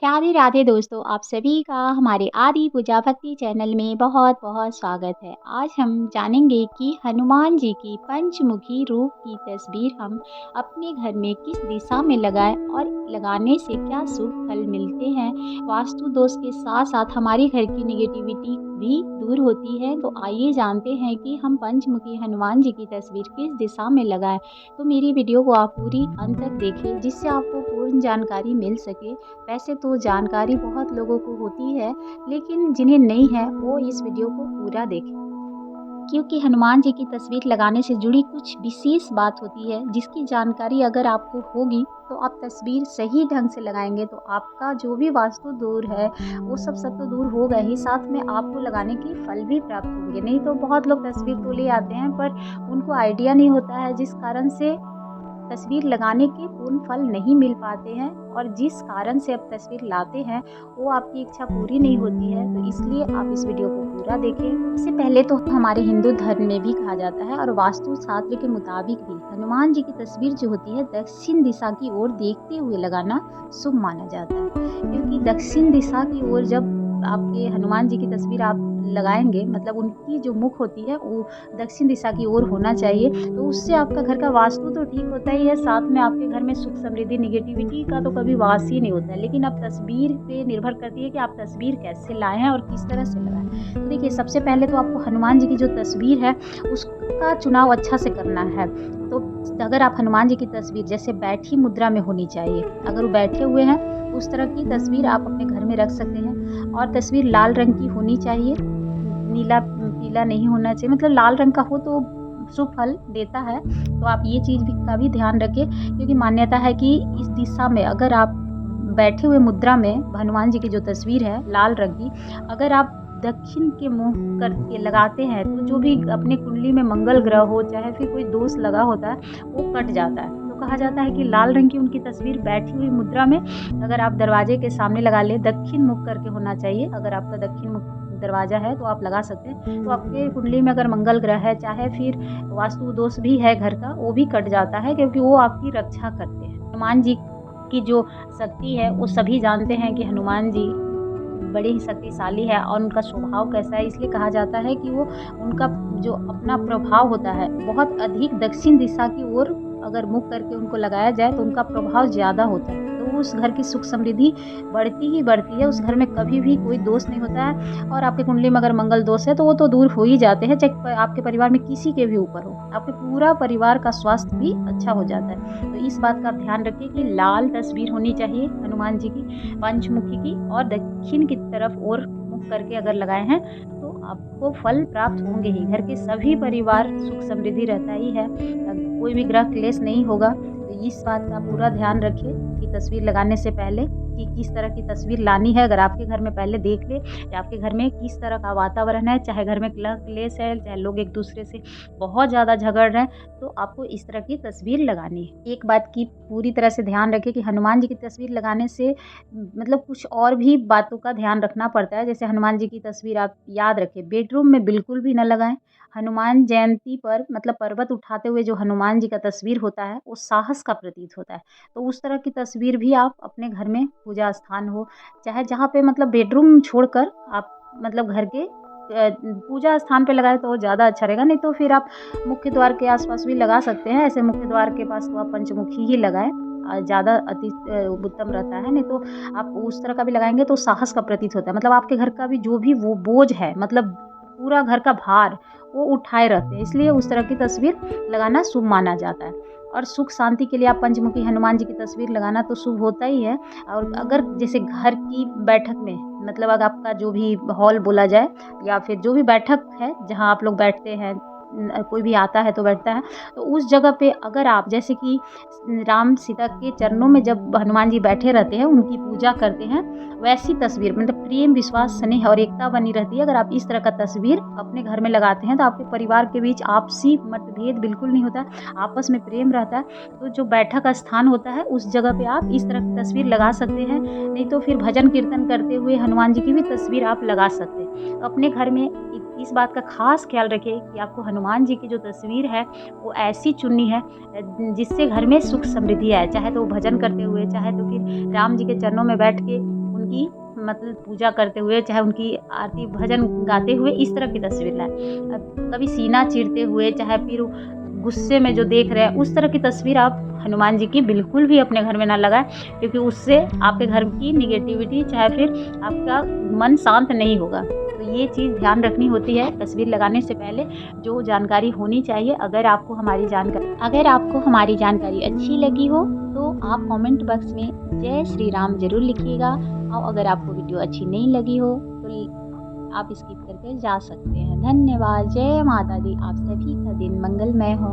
राधे राधे दोस्तों, आप सभी का हमारे आदि पूजा भक्ति चैनल में बहुत बहुत स्वागत है। आज हम जानेंगे कि हनुमान जी की पंचमुखी रूप की तस्वीर हम अपने घर में किस दिशा में लगाएं और लगाने से क्या शुभ फल मिलते हैं। वास्तु दोष के साथ साथ हमारी घर की निगेटिविटी भी दूर होती है। तो आइए जानते हैं कि हम पंचमुखी हनुमान जी की तस्वीर किस दिशा में लगाएं। तो मेरी वीडियो को आप पूरी अंत तक देखें, जिससे आपको पूर्ण जानकारी मिल सके। वैसे तो जानकारी बहुत लोगों को होती है, लेकिन जिन्हें नहीं है वो इस वीडियो को पूरा देखें, क्योंकि हनुमान जी की तस्वीर लगाने से जुड़ी कुछ विशेष बात होती है, जिसकी जानकारी अगर आपको होगी तो आप तस्वीर सही ढंग से लगाएंगे तो आपका जो भी वास्तु दूर है वो सब तो दूर होगा ही, साथ में आपको लगाने के फल भी प्राप्त होंगे। नहीं तो बहुत लोग तस्वीर तो ले आते हैं पर उनको आइडिया नहीं होता है, जिस कारण से तस्वीर लगाने के पूर्ण फल नहीं मिल पाते हैं, और जिस कारण से आप तस्वीर लाते हैं वो आपकी इच्छा पूरी नहीं होती है। तो इसलिए आप इस वीडियो को पूरा देखें। इससे पहले तो हमारे हिंदू धर्म में भी कहा जाता है और वास्तु शास्त्र के मुताबिक भी हनुमान जी की तस्वीर जो होती है दक्षिण दिशा की ओर देखते हुए लगाना शुभ माना जाता है, क्योंकि दक्षिण दिशा की ओर जब आपके हनुमान जी की तस्वीर आप लगाएंगे, मतलब उनकी जो मुख होती है वो दक्षिण दिशा की ओर होना चाहिए। तो उससे आपका घर का वास्तु तो ठीक होता ही है, साथ में आपके घर में सुख समृद्धि निगेटिविटी का तो कभी वास ही नहीं होता है। लेकिन अब तस्वीर पे निर्भर करती है कि आप तस्वीर कैसे लाए हैं और किस तरह से लगाएं। तो देखिए, सबसे पहले तो आपको हनुमान जी की जो तस्वीर है उसका चुनाव अच्छा से करना है। तो अगर आप हनुमान जी की तस्वीर जैसे बैठी मुद्रा में होनी चाहिए, अगर वो बैठे हुए हैं उस तरह की तस्वीर आप अपने घर में रख सकते हैं। और तस्वीर लाल रंग की होनी चाहिए, नीला पीला नहीं होना चाहिए, मतलब लाल रंग का हो तो शुभ फल देता है। तो आप ये चीज़ का भी ध्यान रखें, क्योंकि मान्यता है कि इस दिशा में अगर आप बैठे हुए मुद्रा में हनुमान जी की जो तस्वीर है लाल रंग की, अगर आप दक्षिण के मुंह करके लगाते हैं तो जो भी अपने कुंडली में मंगल ग्रह हो चाहे फिर कोई दोष लगा होता है वो कट जाता है। तो कहा जाता है कि लाल रंग की उनकी तस्वीर बैठी हुई मुद्रा में अगर आप दरवाजे के सामने लगा ले, दक्षिण मुख करके होना चाहिए। अगर आपका दक्षिण मुख दरवाजा है तो आप लगा सकते हैं। तो आपके कुंडली में अगर मंगल ग्रह है चाहे फिर वास्तु दोष भी है घर का, वो भी कट जाता है, क्योंकि वो आपकी रक्षा करते हैं। हनुमान जी की जो शक्ति है वो सभी जानते हैं कि हनुमान जी बड़े ही शक्तिशाली है, और उनका स्वभाव कैसा है, इसलिए कहा जाता है कि वो उनका जो अपना प्रभाव होता है बहुत अधिक दक्षिण दिशा की ओर अगर मुख करके उनको लगाया जाए तो उनका प्रभाव ज़्यादा होता है। तो उस घर की सुख समृद्धि बढ़ती ही बढ़ती है, उस घर में कभी भी कोई दोष नहीं होता है। और आपके कुंडली में अगर मंगल दोष है तो वो तो दूर हो ही जाते हैं, चाहे आपके परिवार में किसी के भी ऊपर हो, आपके पूरा परिवार का स्वास्थ्य भी अच्छा हो जाता है। तो इस बात का आप ध्यान रखिए कि लाल तस्वीर होनी चाहिए हनुमान जी की पंचमुखी की, और दक्षिण की तरफ और मुख करके अगर लगाए हैं तो आपको फल प्राप्त होंगे ही। घर के सभी परिवार सुख समृद्धि रहता ही है, कोई भी ग्रह क्लेश नहीं होगा। तो इस बात का पूरा ध्यान रखिए कि तस्वीर लगाने से पहले कि किस तरह की तस्वीर लानी है। अगर आपके घर में पहले देख ले कि आपके घर में किस तरह का वातावरण है, चाहे घर में क्लेश है, चाहे लोग एक दूसरे से बहुत ज़्यादा झगड़ रहे हैं, तो आपको इस तरह की तस्वीर लगानी है। एक बात की पूरी तरह से ध्यान रखिए कि हनुमान जी की तस्वीर लगाने से मतलब कुछ और भी बातों का ध्यान रखना पड़ता है। जैसे हनुमान जी की तस्वीर आप याद रखें बेडरूम में बिल्कुल भी न लगाएं। हनुमान जयंती पर मतलब पर्वत उठाते हुए जो हनुमान जी का तस्वीर होता है वो साहस का प्रतीक होता है। तो उस तरह की तस्वीर भी आप अपने घर में पूजा स्थान हो चाहे जहाँ पे मतलब बेडरूम छोड़कर आप मतलब घर के पूजा स्थान पे लगाए तो ज़्यादा अच्छा रहेगा। नहीं तो फिर आप मुख्य द्वार के आसपास भी लगा सकते हैं। ऐसे मुख्य द्वार के पास तो आप पंचमुखी ही लगाएं, ज़्यादा अति उत्तम रहता है। नहीं तो आप उस तरह का भी लगाएंगे तो साहस का प्रतीक होता है, मतलब आपके घर का भी जो भी वो बोझ है, मतलब पूरा घर का भार वो उठाए रहते हैं, इसलिए उस तरह की तस्वीर लगाना शुभ माना जाता है। और सुख शांति के लिए आप पंचमुखी हनुमान जी की तस्वीर लगाना तो शुभ होता ही है। और अगर जैसे घर की बैठक में मतलब अगर आपका जो भी हॉल बोला जाए या फिर जो भी बैठक है जहाँ आप लोग बैठते हैं, कोई भी आता है तो बैठता है, तो उस जगह पे अगर आप जैसे कि राम सीता के चरणों में जब हनुमान जी बैठे रहते हैं उनकी पूजा करते हैं, वैसी तस्वीर मतलब प्रेम विश्वास स्नेह और एकता बनी रहती है। अगर आप इस तरह का तस्वीर अपने घर में लगाते हैं तो आपके परिवार के बीच आपसी मतभेद बिल्कुल नहीं होता, आपस में प्रेम रहता है। तो जो बैठक का स्थान होता है उस जगह पे आप इस तरह की तस्वीर लगा सकते हैं। नहीं तो फिर भजन कीर्तन करते हुए हनुमान जी की भी तस्वीर आप लगा सकते हैं। तो अपने घर में इस बात का खास ख्याल रखें कि आपको हनुमान जी की जो तस्वीर है वो ऐसी चुननी है जिससे घर में सुख समृद्धि आए, चाहे तो भजन करते हुए चाहे तो फिर राम जी के चरणों में बैठ के की मतलब पूजा करते हुए, चाहे उनकी आरती भजन गाते हुए इस तरह की तस्वीर लाएँ। कभी सीना चीरते हुए, चाहे फिर गुस्से में जो देख रहे हैं उस तरह की तस्वीर आप हनुमान जी की बिल्कुल भी अपने घर में ना लगाएँ, क्योंकि उससे आपके घर की नेगेटिविटी, चाहे फिर आपका मन शांत नहीं होगा। तो ये चीज़ ध्यान रखनी होती है तस्वीर लगाने से पहले, जो जानकारी होनी चाहिए। अगर आपको हमारी जानकारी अच्छी लगी हो तो आप कमेंट बॉक्स में जय श्री राम ज़रूर लिखिएगा, और अगर आपको वीडियो अच्छी नहीं लगी हो तो आप स्किप करके जा सकते हैं। धन्यवाद। जय माता दी। आप सभी का दिन मंगलमय हो।